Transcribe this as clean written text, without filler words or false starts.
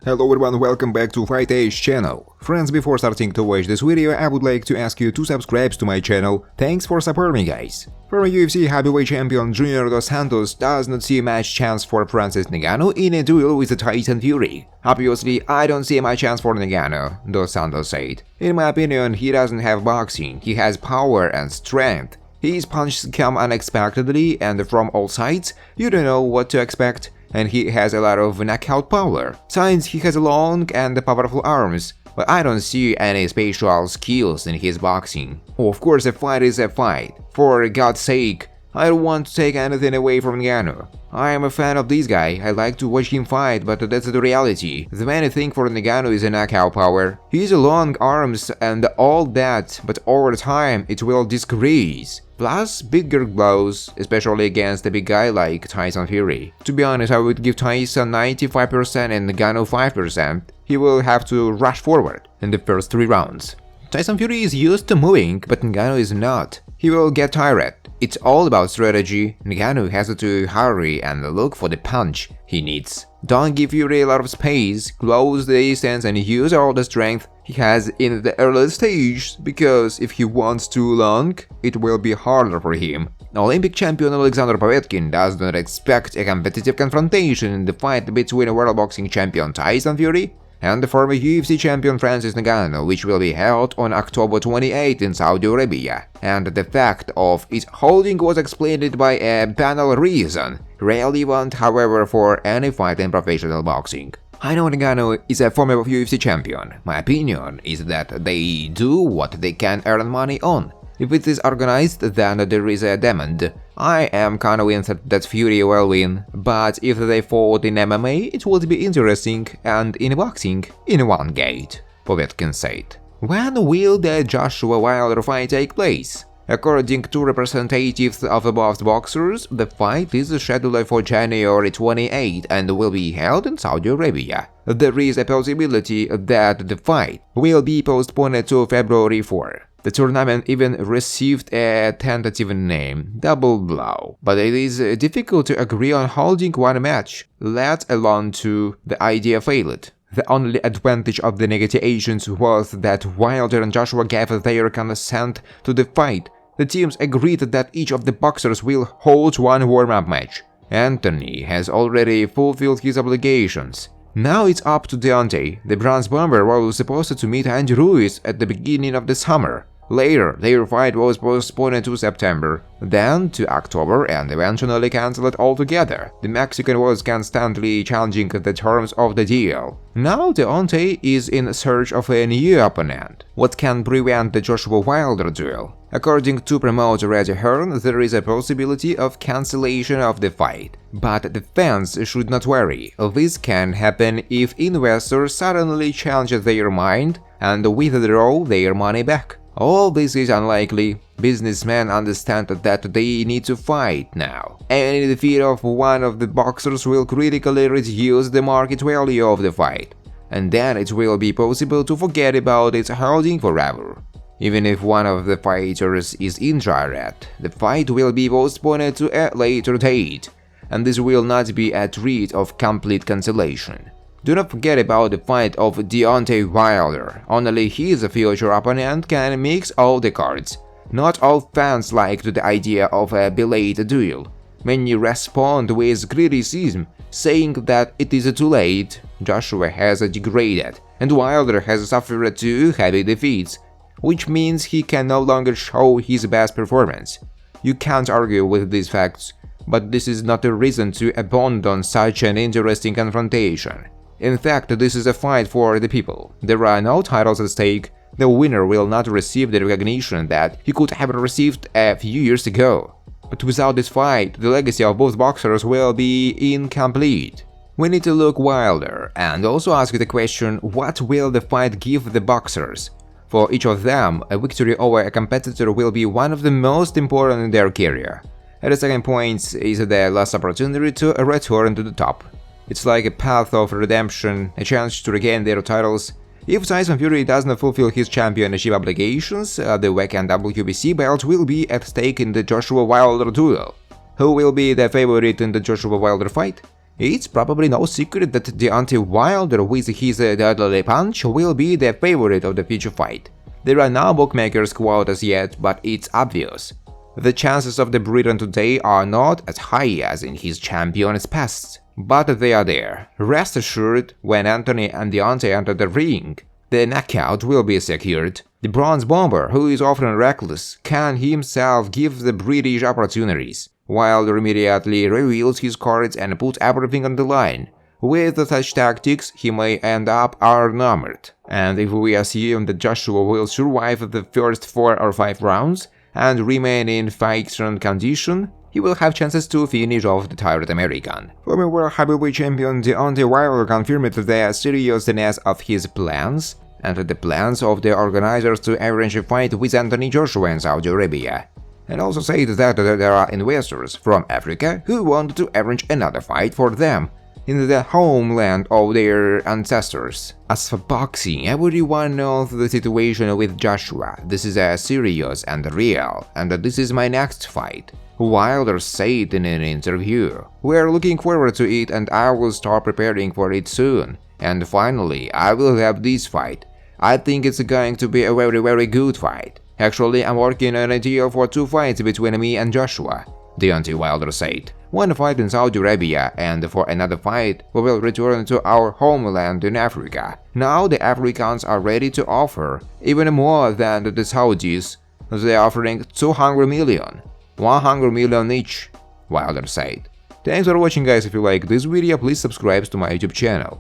Hello everyone, welcome back to Fight Age channel. Friends, before starting to watch this video, I would like to ask you to subscribe to my channel. Thanks for supporting me, guys. Former UFC heavyweight champion Junior dos Santos does not see much chance for Francis Ngannou in a duel with Tyson Fury. Obviously, I don't see much chance for Ngannou, dos Santos said. In my opinion, he doesn't have boxing, he has power and strength. His punches come unexpectedly and from all sides, you don't know what to expect. And he has a lot of knockout power, since he has long and powerful arms, but I don't see any special skills in his boxing. Of course, a fight is a fight. For God's sake, I don't want to take anything away from Ngannou. I am a fan of this guy, I like to watch him fight, but that's the reality. The main thing for Ngannou is a knockout power. He has long arms and all that, but over time it will decrease. Plus, bigger blows, especially against a big guy like Tyson Fury. To be honest, I would give Tyson 95% and Ngannou 5%. He will have to rush forward in the first 3 rounds. Tyson Fury is used to moving, but Ngannou is not. He will get tired. It's all about strategy. Ngannou has to hurry and look for the punch he needs. Don't give Fury a lot of space, close the distance and use all the strength he has in the early stage, because if he wants too long, it will be harder for him. Olympic champion Alexander Povetkin does not expect a competitive confrontation in the fight between world boxing champion Tyson Fury and the former UFC champion Francis Ngannou, which will be held on October 28 in Saudi Arabia. And the fact of its holding was explained by a banal reason, relevant however for any fight in professional boxing. I know Ngannou is a former UFC champion. My opinion is that they do what they can earn money on. If it is organized, then there is a demand. I am convinced that Fury will win, but if they fought in MMA, it would be interesting, and in boxing, in one gate, Povetkin said. When will the Joshua Wilder fight take place? According to representatives of both boxers, the fight is scheduled for January 28 and will be held in Saudi Arabia. There is a possibility that the fight will be postponed to February 4. The tournament even received a tentative name, Double Blow, but it is difficult to agree on holding one match, let alone two. The idea failed. The only advantage of the negotiations was that Wilder and Joshua gave their consent to the fight. The teams agreed that each of the boxers will hold one warm-up match. Anthony has already fulfilled his obligations. Now it's up to Deontay. The bronze bomber was supposed to meet Andy Ruiz at the beginning of the summer. Later, their fight was postponed to September, then to October and eventually cancelled altogether. The Mexican was constantly challenging the terms of the deal. Now Deontay is in search of a new opponent. What can prevent the Joshua Wilder duel? According to promoter Eddie Hearn, there is a possibility of cancellation of the fight. But the fans should not worry. This can happen if investors suddenly change their mind and withdraw their money back. All this is unlikely. Businessmen understand that they need to fight now. Any defeat of one of the boxers will critically reduce the market value of the fight, and then it will be possible to forget about its holding forever. Even if one of the fighters is injured, the fight will be postponed to a later date, and this will not be a threat of complete cancellation. Do not forget about the fight of Deontay Wilder. Only his future opponent can mix all the cards. Not all fans like the idea of a belated duel. Many respond with criticism, saying that it is too late. Joshua has degraded, and Wilder has suffered 2 heavy defeats, which means he can no longer show his best performance. You can't argue with these facts, but this is not a reason to abandon such an interesting confrontation. In fact, this is a fight for the people. There are no titles at stake. The winner will not receive the recognition that he could have received a few years ago. But without this fight, the legacy of both boxers will be incomplete. We need to look Wilder and also ask the question, what will the fight give the boxers? For each of them, a victory over a competitor will be one of the most important in their career. At the second point is the last opportunity to return to the top. It's like a path of redemption, a chance to regain their titles. If Tyson Fury does not fulfill his championship obligations, the vacant WBC belt will be at stake in the Joshua Wilder duel. Who will be the favorite in the Joshua Wilder fight? It's probably no secret that Deontay Wilder with his deadly punch will be the favorite of the future fight. There are no bookmakers quotas yet, but it's obvious. The chances of the Briton today are not as high as in his champion's past, but they are there. Rest assured, when Anthony and Deontay enter the ring, the knockout will be secured. The bronze bomber, who is often reckless, can himself give the British opportunities. Wilder immediately reveals his cards and puts everything on the line. With such tactics, he may end up outnumbered. And if we assume that Joshua will survive the first 4 or 5 rounds and remain in fight-strong condition, he will have chances to finish off the tired American. Former world heavyweight champion Deontay Wilder confirmed the seriousness of his plans and the plans of the organizers to arrange a fight with Anthony Joshua in Saudi Arabia, and also said that there are investors from Africa who want to arrange another fight for them in the homeland of their ancestors. As for boxing, everyone knows the situation with Joshua. This is serious and real, and this is my next fight, Wilder said in an interview. We're looking forward to it and I will start preparing for it soon. And finally, I will have this fight. I think it's going to be a very good fight. Actually, I'm working on a deal for 2 fights between me and Joshua, Deontay Wilder said. 1 fight in Saudi Arabia, and for another fight, we will return to our homeland in Africa. Now the Africans are ready to offer even more than the Saudis. They're offering 200 million, 100 million each, Wilder said. Thanks for watching, guys. If you like this video, please subscribe to my YouTube channel.